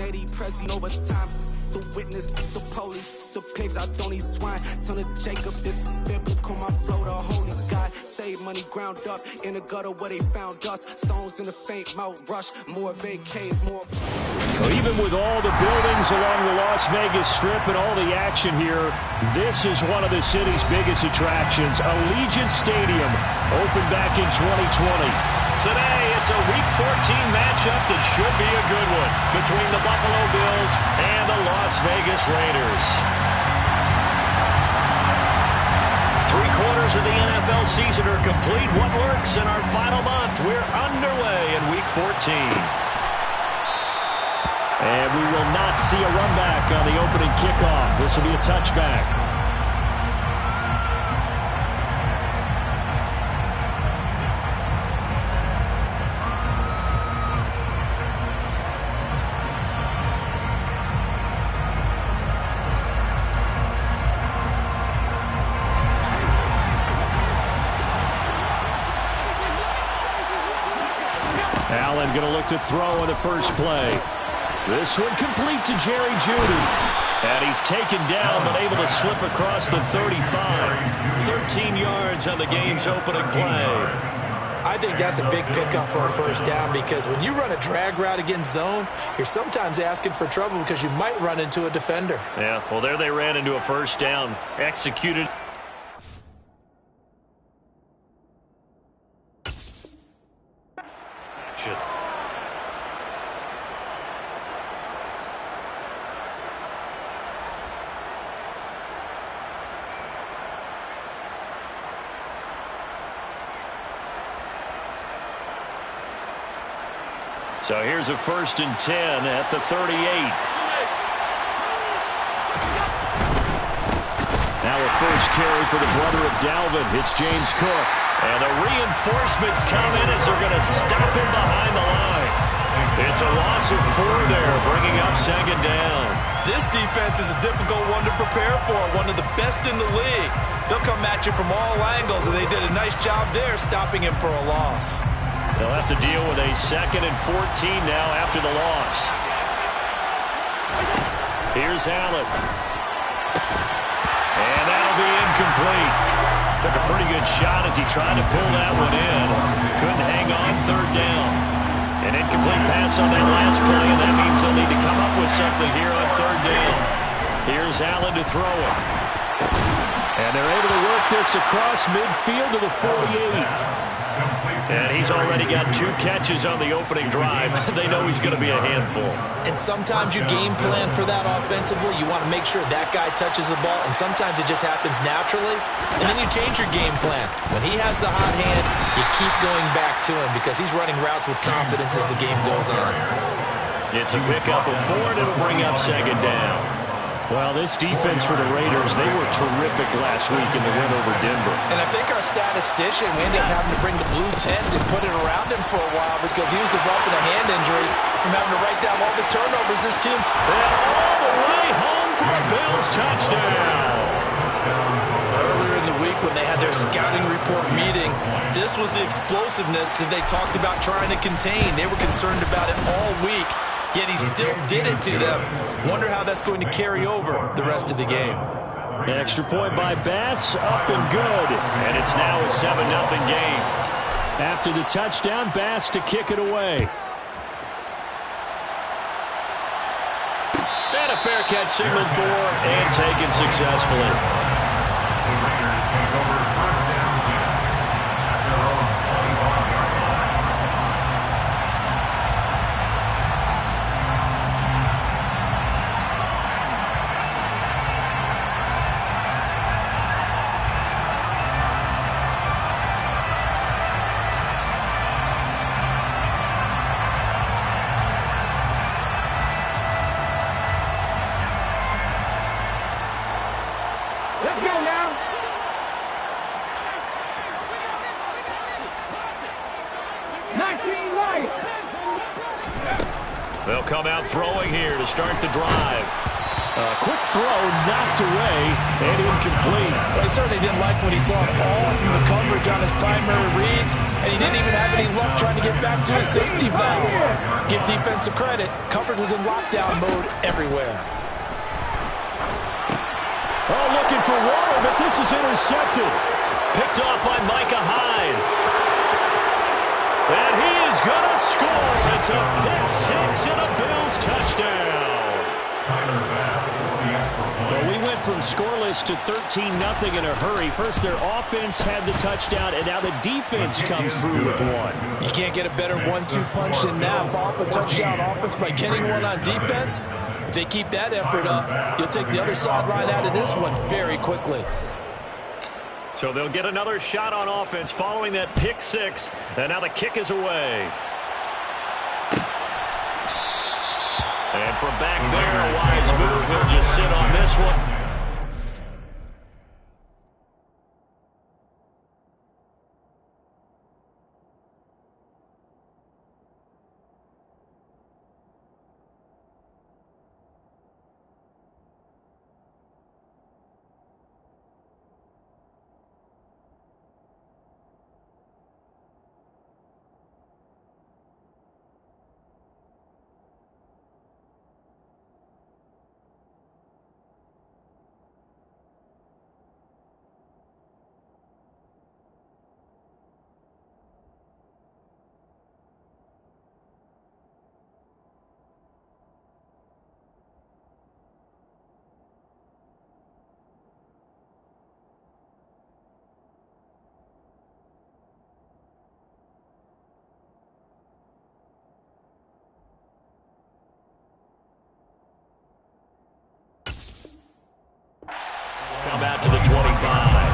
80 pressing over time. The witness, the police, the pigs, I don't eat swine. Son of Jacob, this biblical, my flow, the holy God. Save money ground up in the gutter where they found us. Stones in the faint mouth rush, more vacays, more. So even with all the buildings along the Las Vegas Strip and all the action here, this is one of the city's biggest attractions. Allegiant Stadium opened back in 2020. Today, it's a Week 14 matchup that should be a good one between the Buffalo Bills and the Las Vegas Raiders. 3/4 of the NFL season are complete. What lurks in our final month? We're underway in Week 14. And we will not see a run back on the opening kickoff. This will be a touchback. Allen going to look to throw on the first play. This one complete to Jerry Jeudy. And he's taken down but able to slip across the 35. 13 yards on the game's opening play. I think that's a big pickup for a first down because when you run a drag route against zone, you're sometimes asking for trouble because you might run into a defender. Yeah, well, there they ran into a first down. Executed. Action. So here's a 1st and 10 at the 38. Now a first carry for the brother of Dalvin. It's James Cook. And the reinforcements come in as they're going to stop him behind the line. It's a loss of 4 there, bringing up 2nd down. This defense is a difficult one to prepare for, one of the best in the league. They'll come at you from all angles, and they did a nice job there stopping him for a loss. They'll have to deal with a 2nd and 14 now after the loss. Here's Allen. And that'll be incomplete. Took a pretty good shot as he tried to pull that one in. Couldn't hang on 3rd down. An incomplete pass on that last play, and that means they'll need to come up with something here on 3rd down. Here's Allen to throw it. And they're able to work this across midfield to the 48. And he's already got 2 catches on the opening drive. They know he's going to be a handful. And sometimes you game plan for that offensively. You want to make sure that guy touches the ball, and sometimes it just happens naturally. And then you change your game plan. When he has the hot hand, you keep going back to him because he's running routes with confidence as the game goes on. It's a pickup of 4, and it'll bring up 2nd down. Well, this defense for the Raiders, they were terrific last week in the win over Denver. And I think our statistician, we ended up having to bring the blue tent and put it around him for a while because he was developing a hand injury from having to write down all the turnovers this team. And all the way home for a Bills touchdown. Earlier in the week when they had their scouting report meeting, this was the explosiveness that they talked about trying to contain. They were concerned about it all week. Yet he still did it to them. Wonder how that's going to carry over the rest of the game. An extra point by Bass, up and good. And it's now a 7-0 game. After the touchdown, Bass to kick it away. And a fair catch signaled for and taken successfully. They'll come out throwing here to start the drive. Quick throw, knocked away, and incomplete. Well, he certainly didn't like when he saw it all from the coverage on his primary reads, and he didn't even have any luck trying to get back to his safety valve. Give defensive credit. Coverage was in lockdown mode everywhere. Oh, looking for water, but this is intercepted. Picked off by Micah Hyde. And he is going to score. It's a pick six and a Bills touchdown. Well, we went from scoreless to 13-0 in a hurry. First, their offense had the touchdown, and now the defense comes through with one. You can't get a better 1-2 punch than that. Follow up a touchdown offense by getting one on defense. If they keep that effort up, you'll take the other sideline out of this one very quickly. So they'll get another shot on offense following that pick six, and now the kick is away. And from back there, a wise move. He'll just sit on this one. Come out to the 25.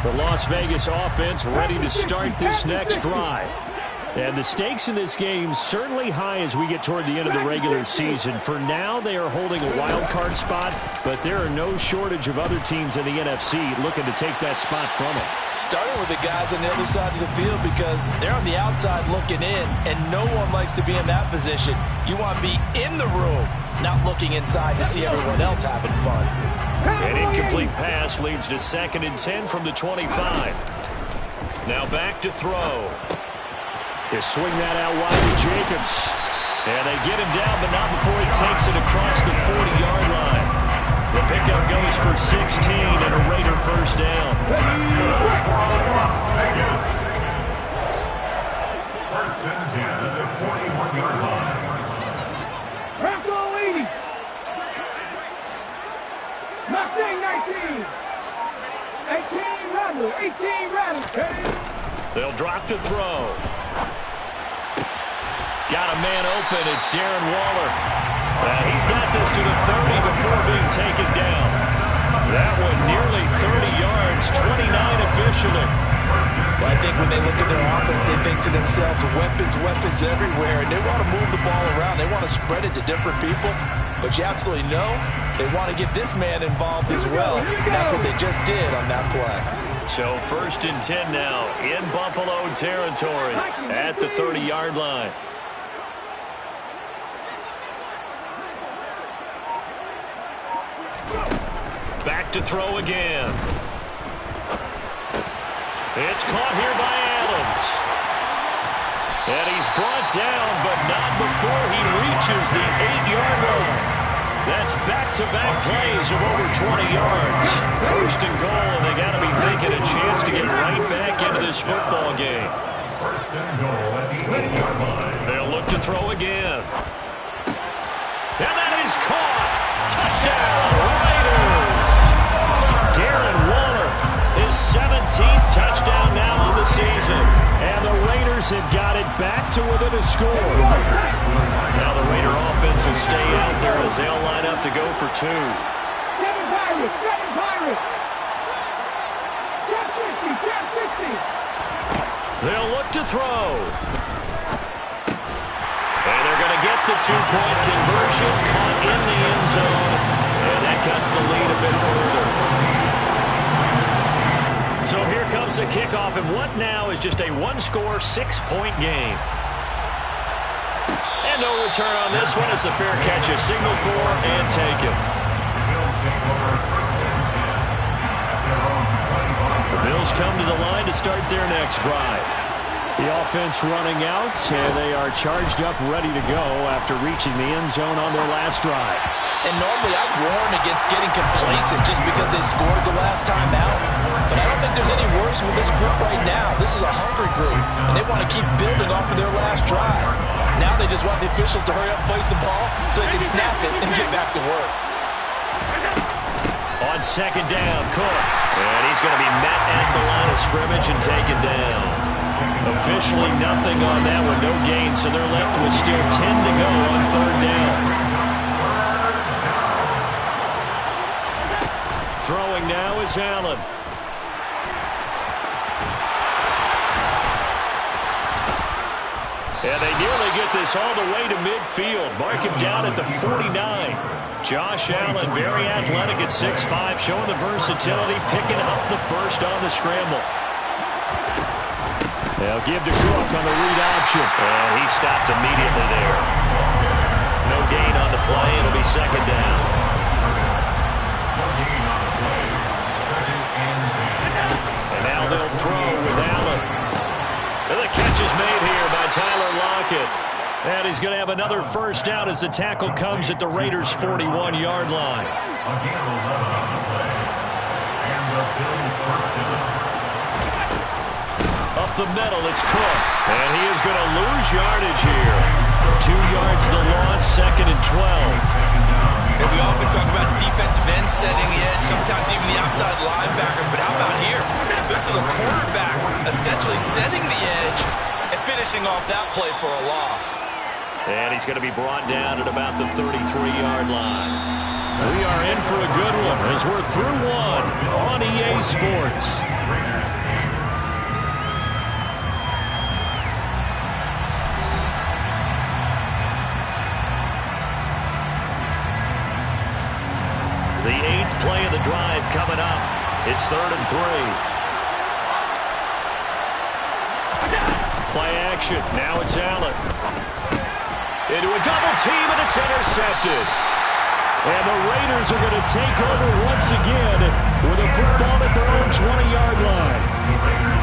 The Las Vegas offense ready to start this next drive. And the stakes in this game certainly high as we get toward the end of the regular season. For now, they are holding a wild card spot, but there are no shortage of other teams in the NFC looking to take that spot from them. Starting with the guys on the other side of the field because they're on the outside looking in, and no one likes to be in that position. You want to be in the room, not looking inside to see everyone else having fun. An incomplete pass leads to 2nd and 10 from the 25. Now back to throw. They swing that out wide to Jacobs. And they get him down, but not before he takes it across the 40-yard line. The pickup goes for 16 and a Raider first down. First and 10 at the 41-yard line. Mustang 19. 18 Rebel. 18 Rebel. They'll drop to throw. Got a man open. It's Darren Waller. He's got this to the 30 before being taken down. That one nearly 30 yards, 29 officially. Well, I think when they look at their offense, they think to themselves, weapons, weapons everywhere, and they want to move the ball around. They want to spread it to different people. But you absolutely know they want to get this man involved as well, and that's what they just did on that play. So 1st and 10 now in Buffalo territory at the 30-yard line. Back to throw again. It's caught here by Adams. And he's brought down, but not before he reaches the 8-yard line. That's back-to-back plays of over 20 yards. 1st and goal, and they got to be thinking a chance to get right back into this football game. 1st and goal at the 8-yard line. They'll look to throw again. And that is caught. Touchdown, Raiders. Darren Waller, his 17th touchdown now on the season. And the Raiders have got it back to within a score. Now the Raider offense will stay out there as they'll line up to go for 2. They'll look to throw. And they're going to get the two-point conversion, caught in the end zone, and that cuts the lead a bit further. So here comes the kickoff, and what now is just a one-score, 6-point game. And no return on this one as the fair catch is signaled for and taken. The Bills come to the line to start their next drive. The offense running out, and they are charged up, ready to go after reaching the end zone on their last drive. And normally I'd warn against getting complacent just because they scored the last time out. But I don't think there's any worries with this group right now. This is a hungry group, and they want to keep building off of their last drive. Now they just want the officials to hurry up and place the ball so they can snap it and get back to work. On second down, Cook. And he's going to be met at the line of scrimmage and taken down. Officially nothing on that one, no gain, so they're left with still 10 to go on third down. Throwing now is Allen. And they nearly get this all the way to midfield. Mark him down at the 49. Josh Allen, very athletic at 6'5", showing the versatility, picking up the first on the scramble. They'll give to Cook on the read option. And he stopped immediately there. No gain on the play. It'll be second down. And now they'll throw with Allen. And the catch is made here by Tyler Lockett. And he's going to have another first down as the tackle comes at the Raiders' 41-yard line. Again, 11 on the play. And the Bills first down. Up the middle, it's Cook. And he is going to lose yardage here. 2 yards the loss, second and 12. And we often talk about defensive ends setting the edge, sometimes even the outside linebackers. But how about here? This is a quarterback essentially setting the edge and finishing off that play for a loss. And he's going to be brought down at about the 33-yard line. We are in for a good one as we're through one on EA Sports. The 8th play of the drive coming up. It's 3rd and 3. Play action. Now it's Allen. Into a double team, and it's intercepted. And the Raiders are going to take over once again with a football at their own 20-yard line.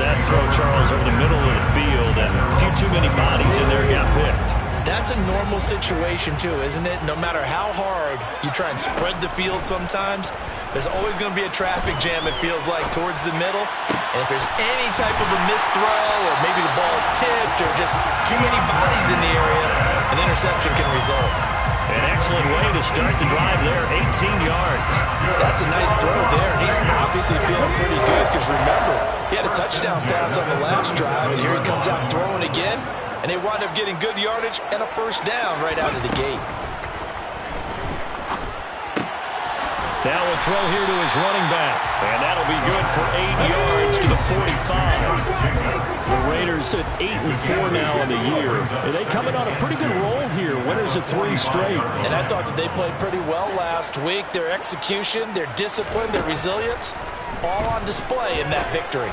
That throw, Charles, over the middle of the field, and a few too many bodies in there got picked. That's a normal situation, too, isn't it? No matter how hard you try and spread the field sometimes, there's always going to be a traffic jam, it feels like, towards the middle. And if there's any type of a missed throw or maybe the ball's tipped or just too many bodies in the area, an interception can result. An excellent way to start the drive there, 18 yards. That's a nice throw there, and he's obviously feeling pretty good because, remember, he had a touchdown pass on the last drive, and here he comes out throwing again. And they wound up getting good yardage and a first down right out of the gate. Now a throw here to his running back. And that'll be good for 8 yards to the 45. The Raiders at 8-4 now in the year. And they coming on a pretty good roll here. Winners of 3 straight. And I thought that they played pretty well last week. Their execution, their discipline, their resilience, all on display in that victory.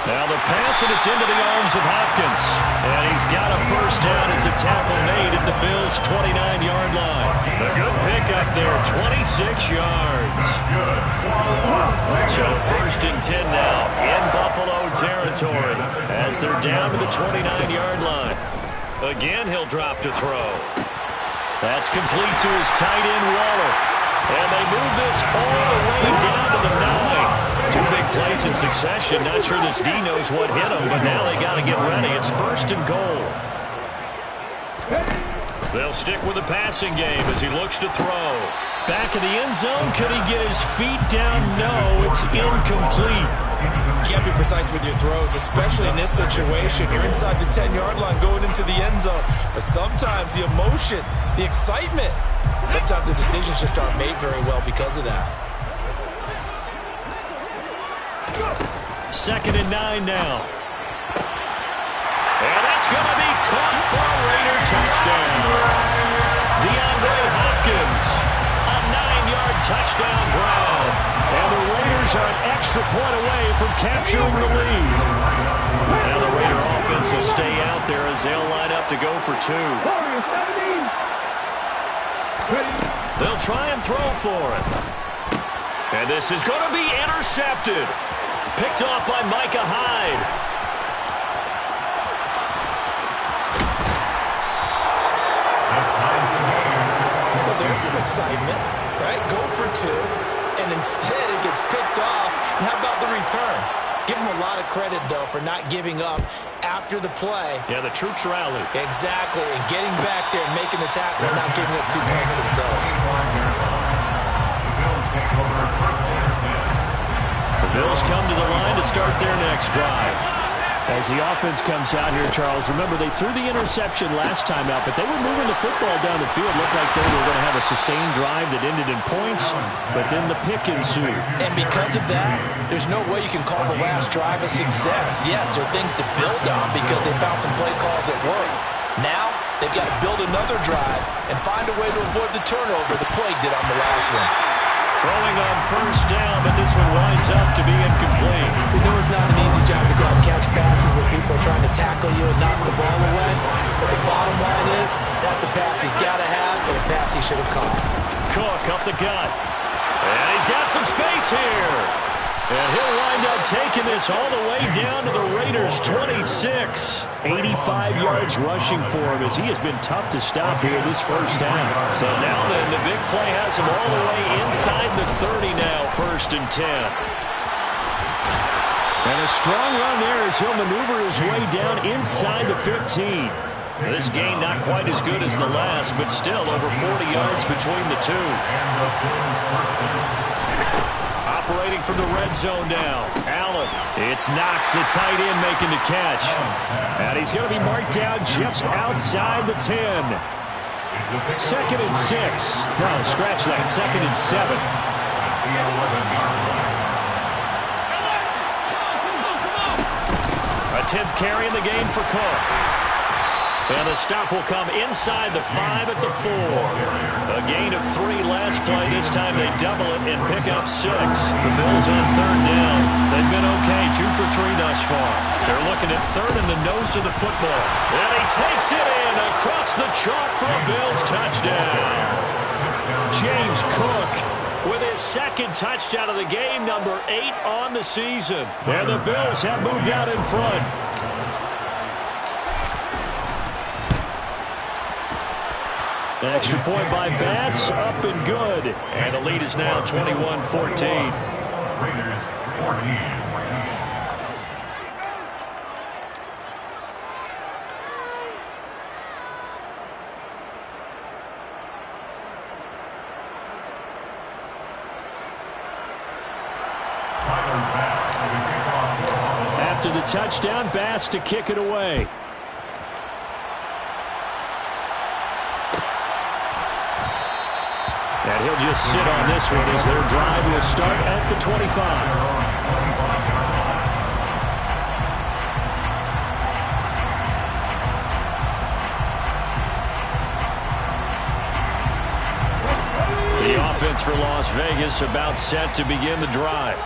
Now the pass, and it's into the arms of Hopkins. And he's got a first down as a tackle made at the Bills' 29-yard line. A good pickup there, 26 yards. So 1st and 10 now in Buffalo territory as they're down to the 29-yard line. Again, he'll drop to throw. That's complete to his tight end, Waller. And they move this all the way down to the 9. 2 big plays in succession. Not sure this D knows what hit him, but now they got to get ready. It's 1st and goal. They'll stick with the passing game as he looks to throw. Back in the end zone. Could he get his feet down? No, it's incomplete. You got to be precise with your throws, especially in this situation. You're inside the 10-yard line going into the end zone. But sometimes the emotion, the excitement, sometimes the decisions just aren't made very well because of that. 2nd and 9 now. And that's going to be caught for a Raider touchdown. DeAndre Hopkins, a 9-yard touchdown ground. And the Raiders are an extra point away from capturing the lead. Now the Raider offense will stay out there as they'll line up to go for 2. They'll try and throw for it. And this is going to be intercepted. Picked off by Micah Hyde. Well, there's some excitement, right? Go for 2, and instead it gets picked off. And how about the return? Give them a lot of credit, though, for not giving up after the play. Yeah, the troops rallied. Exactly, and getting back there and making the tackle and not giving up 2 points themselves. The Bills come to the line to start their next drive. As the offense comes out here, Charles, remember they threw the interception last time out, but they were moving the football down the field. Looked like they were going to have a sustained drive that ended in points, but then the pick ensued. And because of that, there's no way you can call the last drive a success. Yes, there are things to build on because they found some play calls that work. Now, they've got to build another drive and find a way to avoid the turnover the play did on the last one. Throwing on first down, but this one winds up to be incomplete. We know it's not an easy job to go out and catch passes where people are trying to tackle you and knock the ball away. But the bottom line is, that's a pass he's got to have and a pass he should have caught. Cook up the gut. And he's got some space here. And he'll wind up taking this all the way down to the Raiders' 26. 85 yards rushing for him as he has been tough to stop here this first half. So now then, the big play has him all the way inside the 30 now, 1st and 10. And a strong run there as he'll maneuver his way down inside the 15. This gain not quite as good as the last, but still over 40 yards between the two. Operating from the red zone now. Allen. It's Knox, the tight end, making the catch. And he's going to be marked down just outside the 10. 2nd and 6. No, scratch that. 2nd and 7. A 10th carry in the game for Cook. And the stop will come inside the 5 at the 4. A gain of 3 last play. This time they double it and pick up 6. The Bills on 3rd down. They've been okay, 2 for 3 thus far. They're looking at 3rd in the nose of the football. And he takes it in across the chalk for a Bills touchdown. James Cook with his 2nd touchdown of the game, number 8 on the season. And the Bills have moved out in front. An extra point by Bass, up and good. And the lead is now 21-14. Raiders 14. After the touchdown, Bass to kick it away. And he'll just sit on this one as their drive will start at the 25. The offense for Las Vegas about set to begin the drive.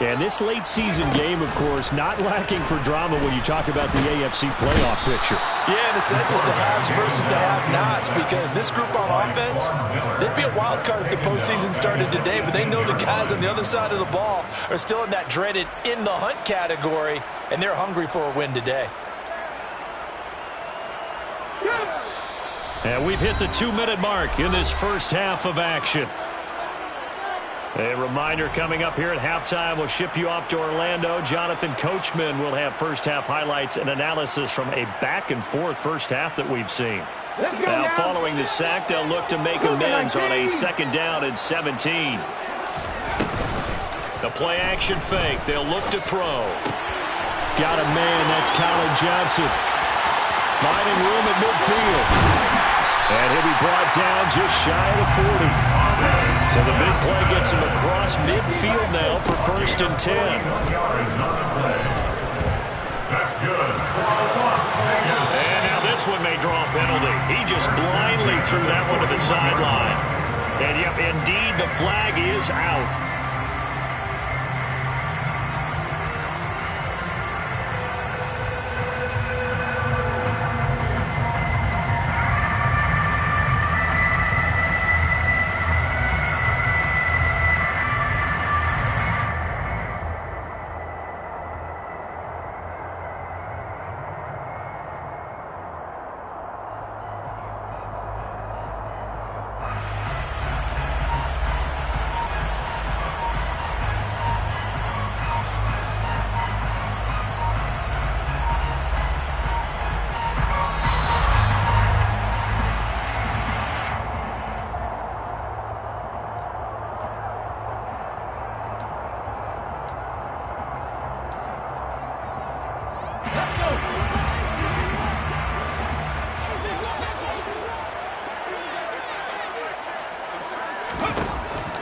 And this late season game, of course, not lacking for drama when you talk about the AFC playoff picture. Yeah, in a sense, it's the haves versus the have-nots because this group on offense, they'd be a wild card if the postseason started today, but they know the guys on the other side of the ball are still in that dreaded in-the-hunt category, and they're hungry for a win today. And we've hit the 2-minute mark in this first half of action. A reminder coming up here at halftime, we'll ship you off to Orlando. Jonathan Coachman will have first-half highlights and analysis from a back-and-forth first half that we've seen. Now, following the sack, they'll look to make amends on a 2nd down and 17. The play-action fake. They'll look to throw. Got a man. That's Colin Johnson. Finding room at midfield. And he'll be brought down just shy of the 40. So the big play gets him across midfield now for 1st and 10. That's good. Las Vegas. And now this one may draw a penalty. He just blindly threw that one to the sideline. And, yep, indeed, the flag is out.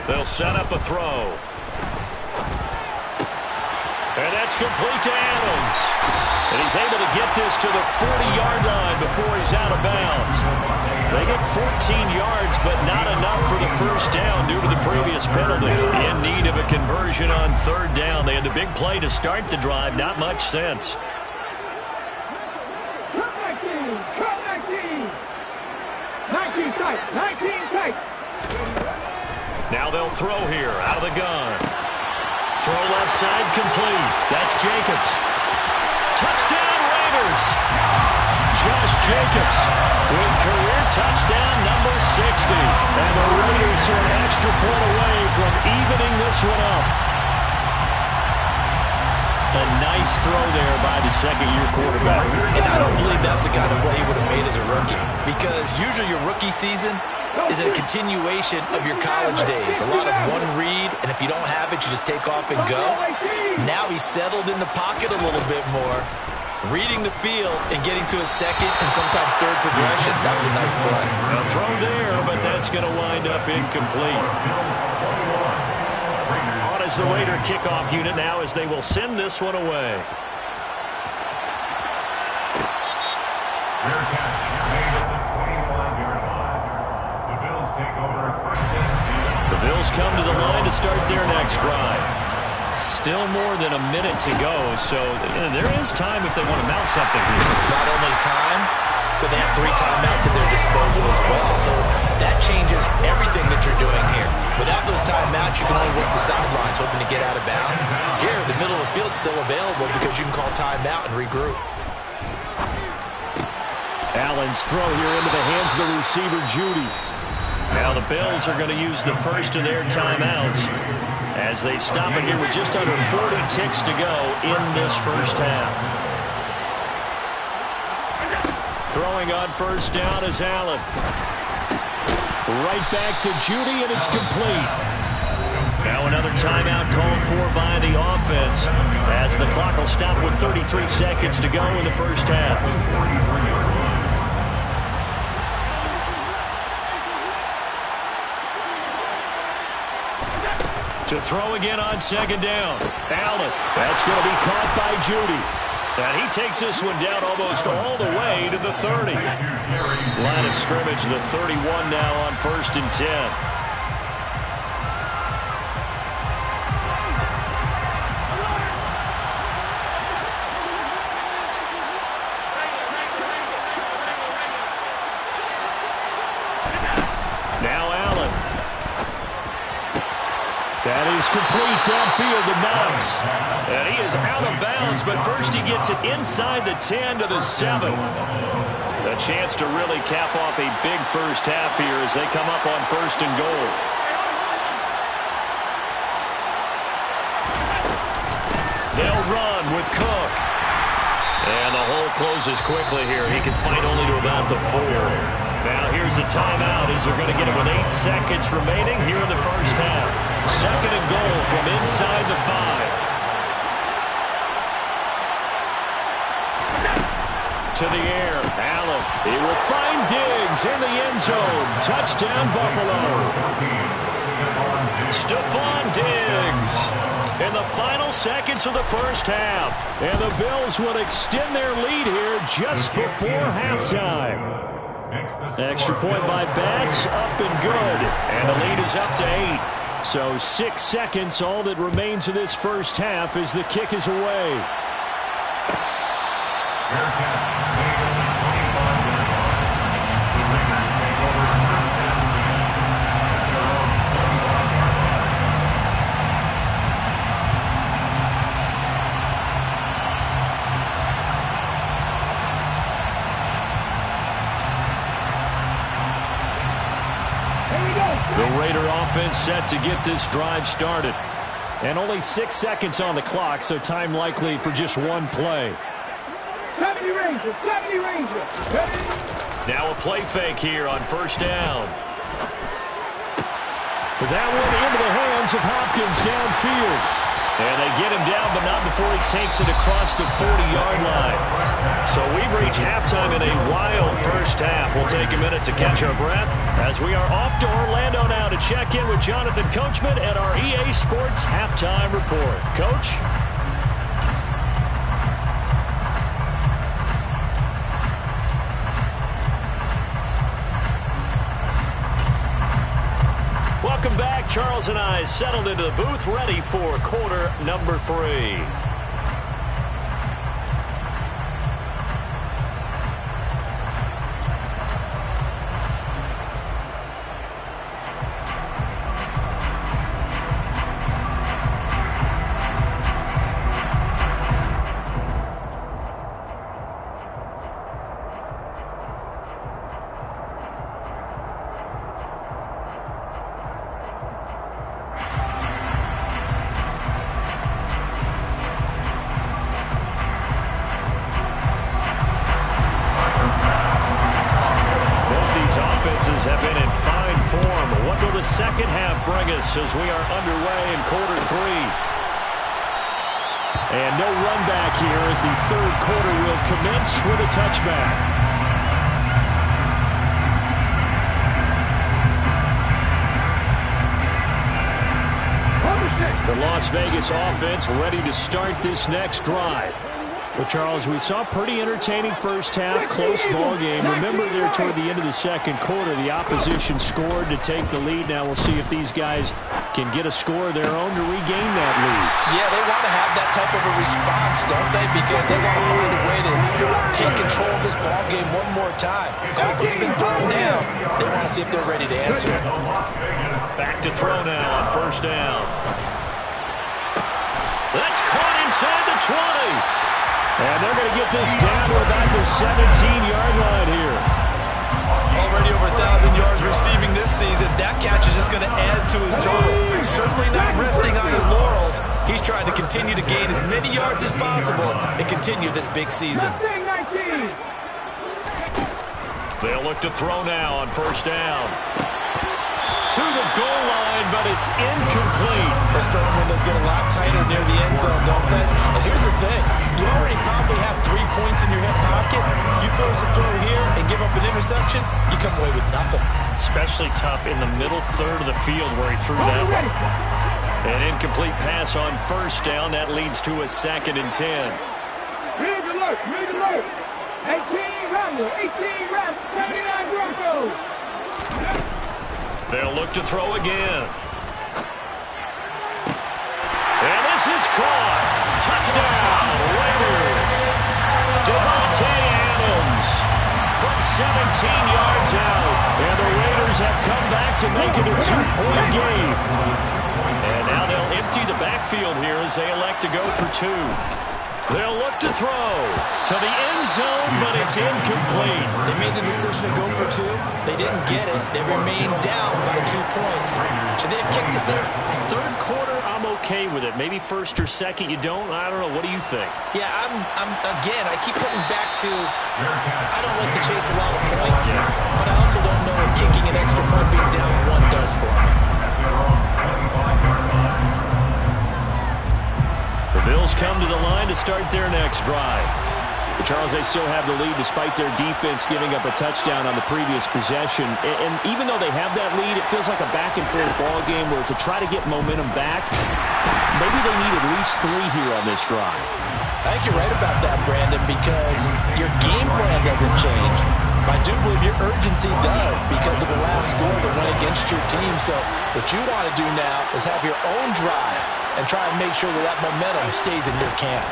They'll set up a throw. And that's complete to Adams. And he's able to get this to the 40-yard line before he's out of bounds. They get 14 yards, but not enough for the first down due to the previous penalty. In need of a conversion on third down. They had the big play to start the drive. Not much sense. Come back team! Come back team! 19 tight! 19 tight! Now they'll throw here out of the gun. Throw left side complete. That's Jacobs. Touchdown Raiders. Josh Jacobs with career touchdown number 60. And the Raiders are an extra point away from evening this one up. A nice throw there by the second-year quarterback. And I don't believe that's the kind of play he would have made as a rookie. Because usually your rookie season is a continuation of your college days. A lot of one read, and if you don't have it, you just take off and go. Now he's settled in the pocket a little bit more, reading the field and getting to a second and sometimes third progression. That was a nice play. A throw there, but that's going to wind up incomplete. On is the Raider kickoff unit now as they will send this one away. Fair catch made at the 25-yard line. The Bills take over first and 10. The Bills come to the line to start their next drive. Still more than a minute to go, so there is time if they want to mount something here. Not only time, but they have 3 timeouts at their disposal as well. So that changes everything that you're doing here. Without those timeouts, you can only work the sidelines, hoping to get out of bounds. Here, the middle of the field is still available because you can call timeout and regroup. Allen's throw here into the hands of the receiver, Judy. Now the Bills are going to use the first of their timeouts as they stop it here with just under 40 ticks to go in this first half. Throwing on first down is Allen. Right back to Judy, and it's complete. Now another timeout called for by the offense as the clock will stop with 33 seconds to go in the first half. To throw again on second down. Allen. That's going to be caught by Judy. And he takes this one down almost all the way to the 30. Line of scrimmage, the 31 now on first and 10. Now Allen. That is complete downfield to Knox. And he is out of bounds, but first he gets it inside the 10 to the 7. A chance to really cap off a big first half here as they come up on first and goal. They'll run with Cook. And the hole closes quickly here. He can fight only to about the 4. Now here's a timeout as they're going to get it with 8 seconds remaining here in the first half. Second and goal from inside the 5. To the air, Allen. He will find Diggs in the end zone. Touchdown, Buffalo. Stephon Diggs. And in the final seconds of the first half. And the Bills will extend their lead here just before halftime. Extra point by Bass, up and good. And the lead is up to 8. So 6 seconds, all that remains of this first half as the kick is away. The Raider offense set to get this drive started. And only 6 seconds on the clock, so time likely for just one play. 70 Rangers, 70 Rangers. Now a play fake here on first down. That one into the hands of Hopkins downfield. And they get him down, but not before he takes it across the 40-yard line. So we've reached halftime in a wild first half. We'll take a minute to catch our breath as we are off to Orlando now to check in with Jonathan Coachman and our EA Sports Halftime Report. Coach? Welcome back. Charles and I settled into the booth, ready for quarter number 3. Have been in fine form. What will the second half bring us as we are underway in quarter 3? And no run back here as the third quarter will commence with a touchback. The Las Vegas offense ready to start this next drive. Well, Charles, we saw a pretty entertaining first half, close ball game. Remember there toward the end of the second quarter, the opposition scored to take the lead. Now we'll see if these guys can get a score of their own to regain that lead. Yeah, they want to have that type of a response, don't they? Because they want to find a way to take control of this ball game one more time. What's been thrown down, they want to see if they're ready to answer it. Back to throw now on first down. That's caught inside the 20. And they're going to get this down to about the 17-yard line here. Already over 1,000 yards receiving this season. That catch is just going to add to his total. Certainly not resting on his laurels. He's trying to continue to gain as many yards as possible and continue this big season. They'll look to throw now on first down. To the goal line, but it's incomplete. Those throwing windows get a lot tighter near the end zone, don't they? And here's the thing. You already probably have 3 points in your hip pocket. You force a throw here and give up an interception, you come away with nothing. Especially tough in the middle third of the field where he threw that one. An incomplete pass on first down. That leads to a 2nd and 10. Rig alert, rig alert. 18 Rams, 18 Rams, 79 Broncos. They'll look to throw again. And this is caught. Touchdown, Raiders. Devontae Adams from 17 yards out. And the Raiders have come back to make it a 2-point game. And now they'll empty the backfield here as they elect to go for 2. They'll look to throw to the end zone, but it's incomplete. They made the decision to go for 2. They didn't get it. They remained down by 2 points. Should they have kicked it there? Third quarter, I'm okay with it. Maybe first or second, you don't. I don't know. What do you think? Yeah, again, I keep coming back to I don't like to chase a lot of points, but I also don't know what kicking an extra point being down 1 does for me. The Bills come to the line to start their next drive. But Charles, they still have the lead despite their defense giving up a touchdown on the previous possession. And even though they have that lead, it feels like a back-and-forth ball game where to try to get momentum back, maybe they need at least 3 here on this drive. I think you're right about that, Brandon, because your game plan doesn't change. But I do believe your urgency does because of the last score that went against your team. So what you want to do now is have your own drive and try and make sure that that momentum stays in your camp.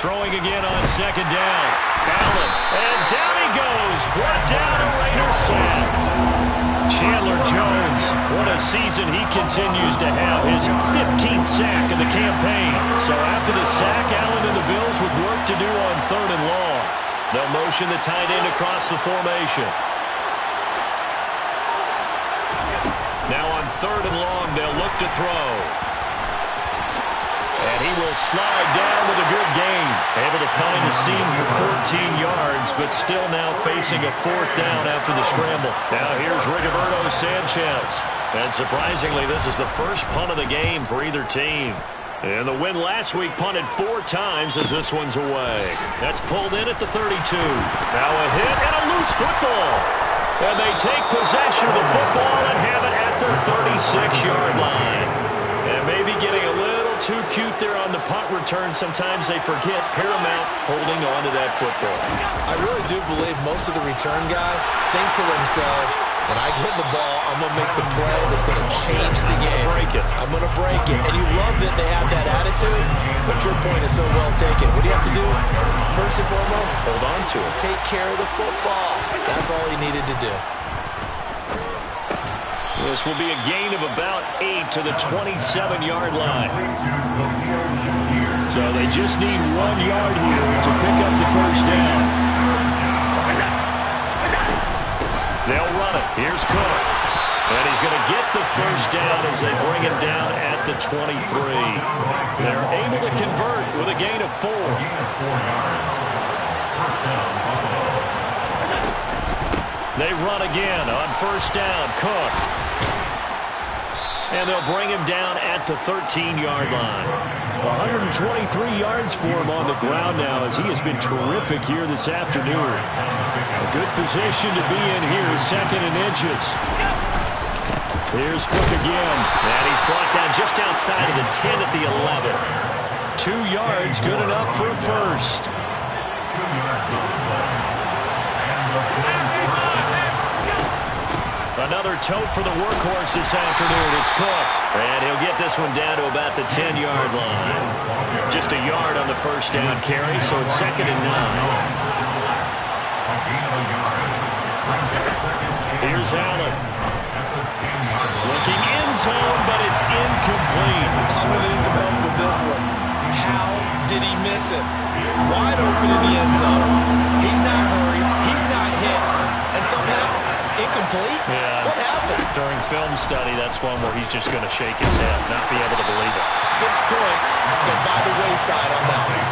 Throwing again on second down. Allen, and down he goes. Brought down a Raider sack. Chandler Jones, what a season he continues to have. His 15th sack of the campaign. So after the sack, Allen and the Bills with work to do on 3rd and long. They'll motion the tight end across the formation. Now on 3rd and long, they'll look to throw. And he will slide down with a good gain. Able to find the seam for 14 yards, but still now facing a 4th down after the scramble. Now here's Rigoberto Sanchez. And surprisingly, this is the first punt of the game for either team. And the win last week punted 4 times as this one's away. That's pulled in at the 32. Now a hit and a loose football. And they take possession of the football and have it at their 36-yard line. And maybe getting a little too cute there on the punt return. Sometimes they forget paramount holding on to that football. I really do believe most of the return guys think to themselves, when I get the ball, I'm going to make the play that's going to change the game. I'm going to break it. And you love that they have that attitude, but your point is so well taken. What do you have to do? First and foremost, hold on to it. Take care of the football. That's all he needed to do. This will be a gain of about 8 to the 27-yard line. So they just need 1 yard here to pick up the first down. They'll run it. Here's Cook. And he's going to get the first down as they bring him down at the 23. They're able to convert with a gain of 4. They run again on first down. Cook. And they'll bring him down at the 13-yard line. 123 yards for him on the ground now as he has been terrific here this afternoon. A good position to be in here, 2nd and inches. Here's Cook again. And he's brought down just outside of the 10 at the 11. 2 yards, good enough for a first. Another tote for the workhorse this afternoon. It's Cook. And he'll get this one down to about the 10-yard line. Just a yard on the first down carry, so it's 2nd and 9. Here's Allen. Looking end zone, but it's incomplete. I'm going to need some help with this one. How did he miss it? Wide open in the end zone. He's not hurried. He's not hit. And somehow, incomplete? Yeah. What happened? During film study, that's one where he's just going to shake his head, not be able to believe it. 6 points go by the wayside on that one.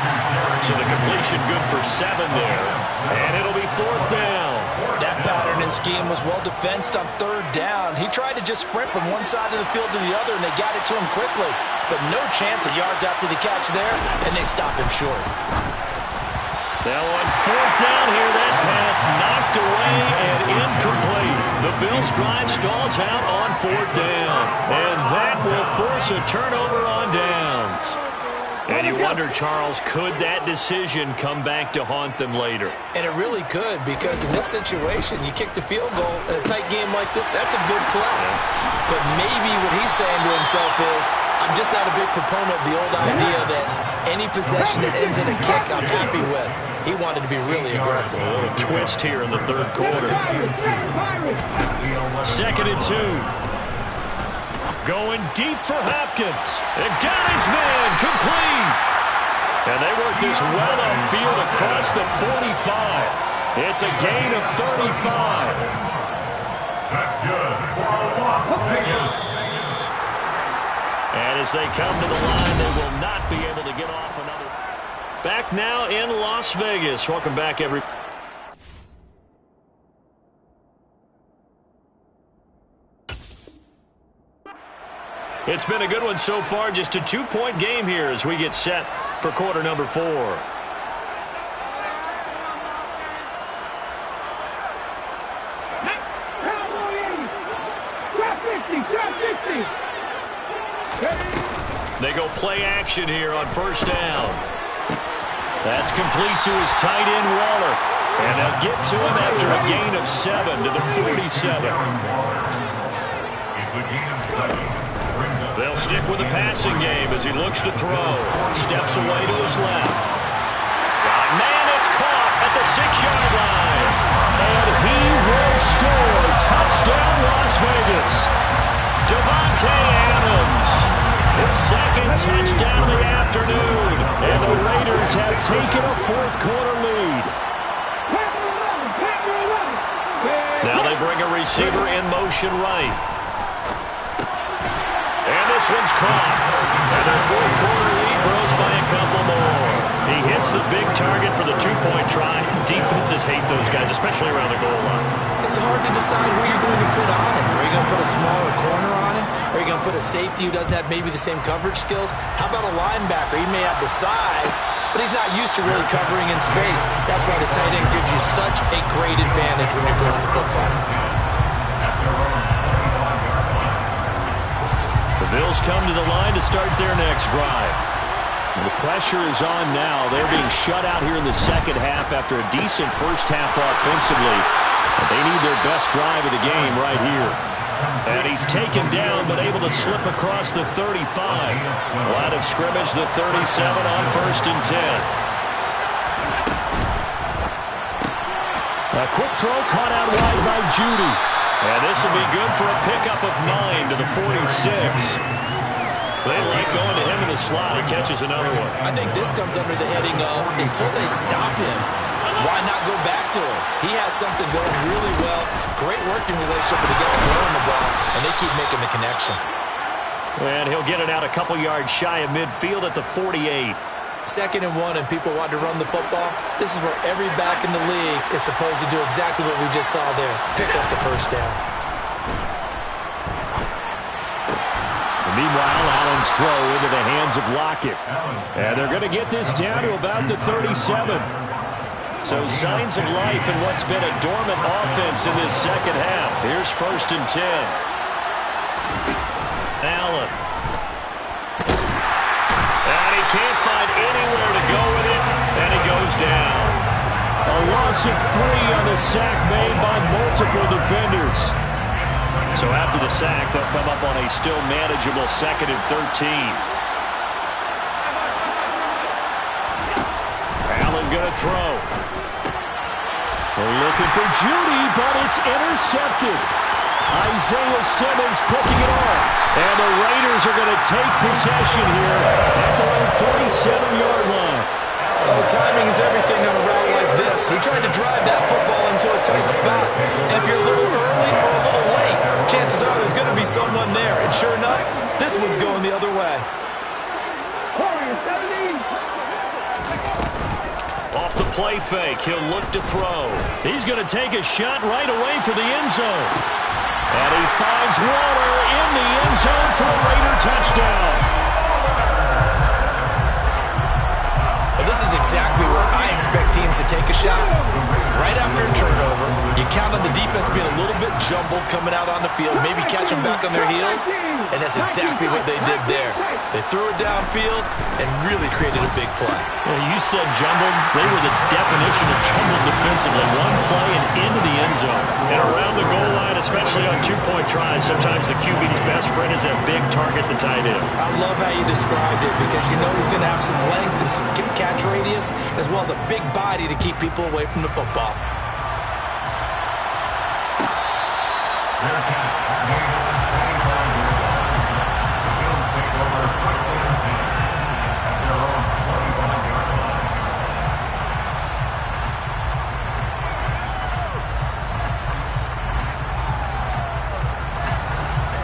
So the completion good for 7 there. And it'll be 4th down. That pattern and scheme was well defensed on 3rd down. He tried to just sprint from one side of the field to the other, and they got it to him quickly. But no chance of yards after the catch there, and they stopped him short. Now on 4th down here, that pass knocked away and incomplete. The Bills' drive stalls out on 4th down. And that will force a turnover on downs. And you wonder, Charles, could that decision come back to haunt them later? And it really could, because in this situation, you kick the field goal in a tight game like this, that's a good play. But maybe what he's saying to himself is, I'm just not a big proponent of the old idea that any possession that ends in a kick I'm happy with. He wanted to be really aggressive. A little twist here in the 3rd quarter. 2nd and 2. Going deep for Hopkins. And got his man complete. And they work this well upfield across the 45. It's a gain of 35. That's good for Las Vegas. And as they come to the line, they will not be able to get off another. Back now in Las Vegas. Welcome back, everybody. It's been a good one so far. Just a 2-point game here as we get set for quarter number 4. Drop 50, drop 50. They go play action here on first down. That's complete to his tight end, Waller. And they'll get to him after a gain of 7 to the 47. They'll stick with the passing game as he looks to throw. Steps away to his left. Man, it's caught at the 6-yard line. And he will score. Touchdown, Las Vegas. Davante Adams. His second touchdown of the afternoon. And the Raiders have taken a fourth-quarter lead. Now they bring a receiver in motion right. And this one's caught. And their fourth-quarter lead grows by a couple more. He hits the big target for the two-point try. Defenses hate those guys, especially around the goal line. It's hard to decide who you're going to put on him. Are you going to put a smaller corner on him? Are you going to put a safety who doesn't have maybe the same coverage skills? How about a linebacker? He may have the size, but he's not used to really covering in space. That's why the tight end gives you such a great advantage when you're throwing the football. The Bills come to the line to start their next drive. The pressure is on now. They're being shut out here in the second half after a decent first half offensively. But they need their best drive of the game right here. And he's taken down but able to slip across the 35. Line of scrimmage, the 37 on 1st and 10. A quick throw caught out wide by Judy. And this will be good for a pickup of 9 to the 46. They like going to him in the slot. He catches another one. I think this comes under the heading of until they stop him, why not go back to him? He has something going really well. Great working relationship with the guy throwing the ball, and they keep making the connection. And he'll get it out a couple yards shy of midfield at the 48. 2nd and 1, and people want to run the football. This is where every back in the league is supposed to do exactly what we just saw there. Pick up the first down. Meanwhile, Allen's throw into the hands of Lockett. And they're going to get this down to about the 37. So signs of life in what's been a dormant offense in this second half. Here's 1st and 10. Allen. And he can't find anywhere to go with it. And he goes down. A loss of 3 on the sack made by multiple defenders. So after the sack, they'll come up on a still manageable 2nd and 13. Allen going to throw. They're looking for Judy, but it's intercepted. Isaiah Simmons picking it off. And the Raiders are going to take possession here at their own 47-yard line. Oh, timing is everything on a route like this. He tried to drive that football into a tight spot. And if you're a little early or a little late, chances are there's going to be someone there. And sure enough, this one's going the other way. Off the play fake, he'll look to throw. He's going to take a shot right away for the end zone. And he finds Waller in the end zone for a Raider touchdown. Well, this is exactly where I expect teams to take a shot. Right after a turnover, you count on the defense being a little bit jumbled coming out on the field, maybe catch them back on their heels, and that's exactly what they did there. They threw it downfield and really created a big play. Well, you said jumbled. They were the definition of jumbled defensively. One play and into the end zone. And around the goal line, especially on two-point tries, sometimes the QB's best friend is that big target, the tight end. I love how you described it because you know he's going to have some length and some catch radius as well as a big body to keep people away from the football.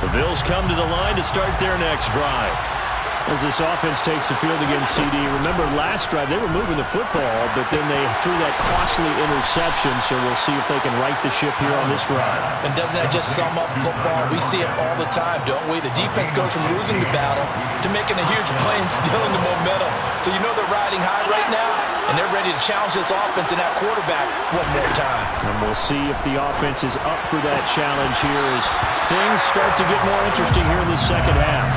The Bills come to the line to start their next drive. As this offense takes the field against CD, remember last drive they were moving the football, but then they threw that costly interception, so we'll see if they can right the ship here on this drive. And doesn't that just sum up football? We see it all the time, don't we? The defense goes from losing the battle to making a huge play and stealing the momentum. So you know they're riding high right now, and they're ready to challenge this offense and that quarterback one more time. And we'll see if the offense is up for that challenge here as things start to get more interesting here in the second half.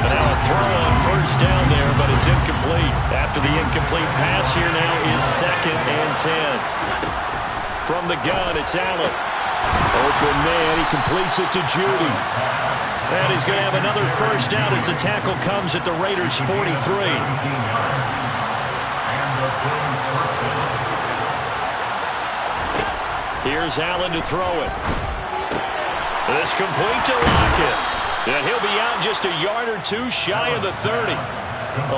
And now a throw on first down there, but it's incomplete. After the incomplete pass, here now is 2nd and 10. From the gun, it's Allen. Open man, he completes it to Judy. And he's going to have another first down as the tackle comes at the Raiders' 43. Here's Allen to throw it. This complete to Lockett. And he'll be out just a yard or two shy of the 30.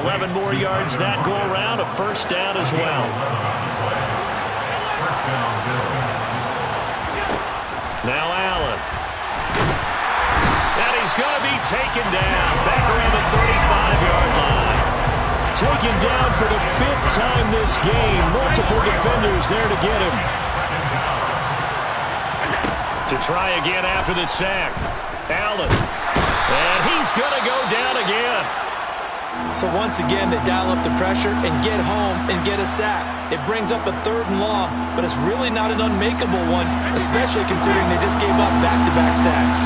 11 more yards that go around, a first down as well. Now Allen. And he's going to be taken down back around the 35-yard line. Taken down for the 5th time this game. Multiple defenders there to get him. To try again after the sack. Allen. And he's going to go down again. So once again, they dial up the pressure and get home and get a sack. It brings up a 3rd and long, but it's really not an unmakeable one, especially considering they just gave up back-to-back sacks.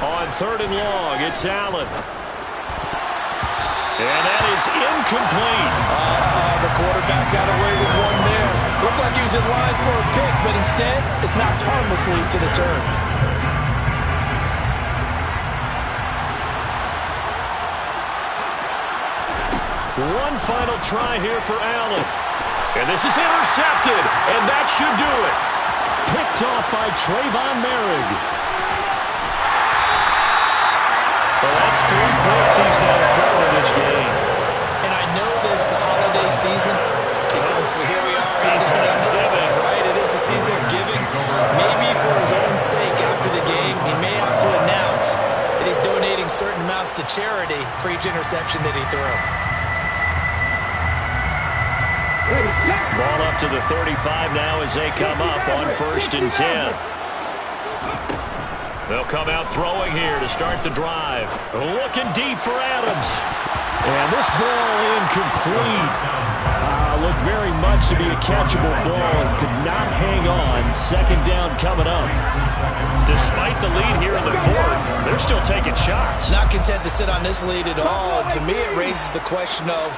On 3rd and long, it's Allen. And that is incomplete. The quarterback got away with one there. Looked like he was in line for a pick, but instead, it's knocked harmlessly to the turf. One final try here for Allen. And this is intercepted, and that should do it. Picked off by Trayvon Merrick. Well, that's 3 points he's now thrown in this game. And I know this, the holiday season, because here we are in December, right? It is the season of giving. Maybe for his own sake after the game, he may have to announce that he's donating certain amounts to charity for each interception that he threw. Ball up to the 35 now as they come up on 1st and 10. They'll come out throwing here to start the drive. Looking deep for Adams. And this ball incomplete. Looked very much to be a catchable ball and could not hang on. 2nd down coming up. Despite the lead here in the 4th, they're still taking shots. Not content to sit on this lead at all. To me, it raises the question of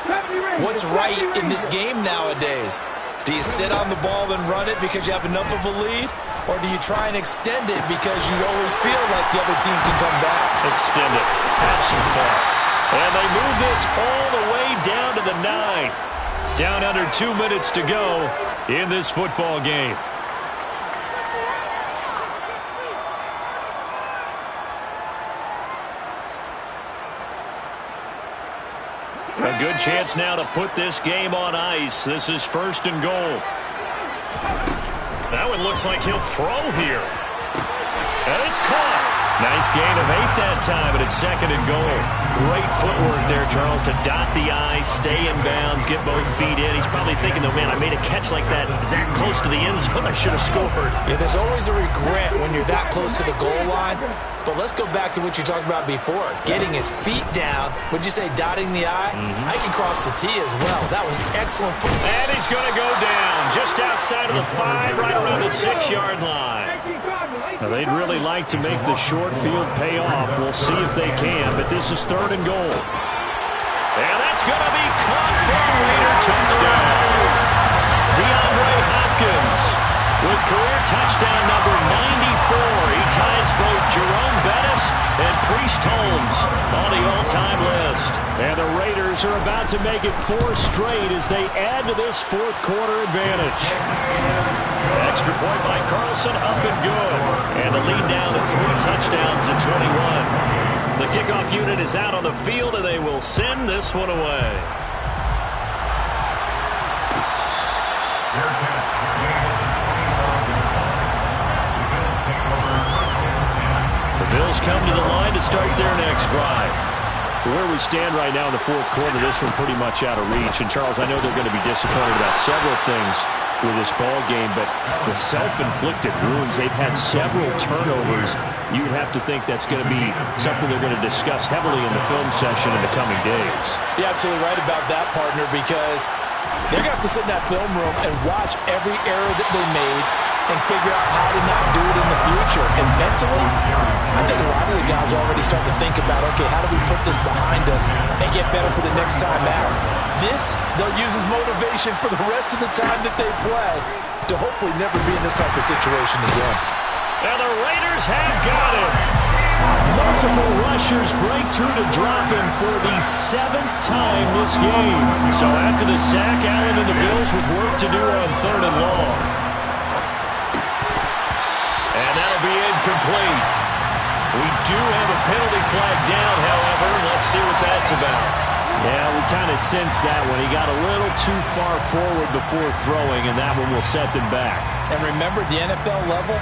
what's right in this game nowadays. Do you sit on the ball and run it because you have enough of a lead? Or do you try and extend it because you always feel like the other team can come back? Extend it. Have some fun. And they move this all the way down to the 9. Down under 2 minutes to go in this football game. A good chance now to put this game on ice. This is 1st and goal. That one looks like he'll throw here. And it's caught. Nice gain of 8 that time, but it's 2nd and goal. Great footwork there, Charles, to dot the I, stay in bounds, get both feet in. He's probably thinking, though, man, I made a catch like that close to the end zone. I should have scored. Yeah, there's always a regret when you're that close to the goal line. But let's go back to what you talked about before. Getting his feet down. Would you say dotting the I? I can cross the T as well. That was excellent football. And he's going to go down just outside of the 5, right around the 6-yard line. Now, they'd really like to make the short field pay off. We'll see if they can, but this is 3rd and goal. And that's going to be caught for a Raider touchdown. DeAndre Hopkins with career touchdown number 94. He ties both Jerome Bettis and Priest Holmes on the all-time list. And the Raiders are about to make it 4 straight as they add to this 4th quarter advantage. Extra point by Carlson, up and good. And the lead down to 3 touchdowns at 21. The kickoff unit is out on the field, and they will send this one away. The Bills come to the line to start their next drive. Where we stand right now in the 4th quarter, this one pretty much out of reach. And, Charles, I know they're going to be disappointed about several things. with this ball game, but the self-inflicted wounds, they've had several turnovers. You would have to think that's going to be something they're going to discuss heavily in the film session in the coming days. You're absolutely right about that, partner, because they're going to have to sit in that film room and watch every error that they made and figure out how to not do it in the future. And mentally, I think a lot of the guys are already starting to think about, okay, how do we put this behind us and get better for the next time out? This, they'll use as motivation for the rest of the time that they play to hopefully never be in this type of situation again. And the Raiders have got him. Multiple rushers break through to drop him for the 7th time this game. So after the sack, Allen and the Bills with work to do on 3rd and long. And that'll be incomplete. We do have a penalty flag down, however. Let's see what that's about. Yeah, we kind of sensed that when he got a little too far forward before throwing, and that one will set them back. And remember, the NFL level,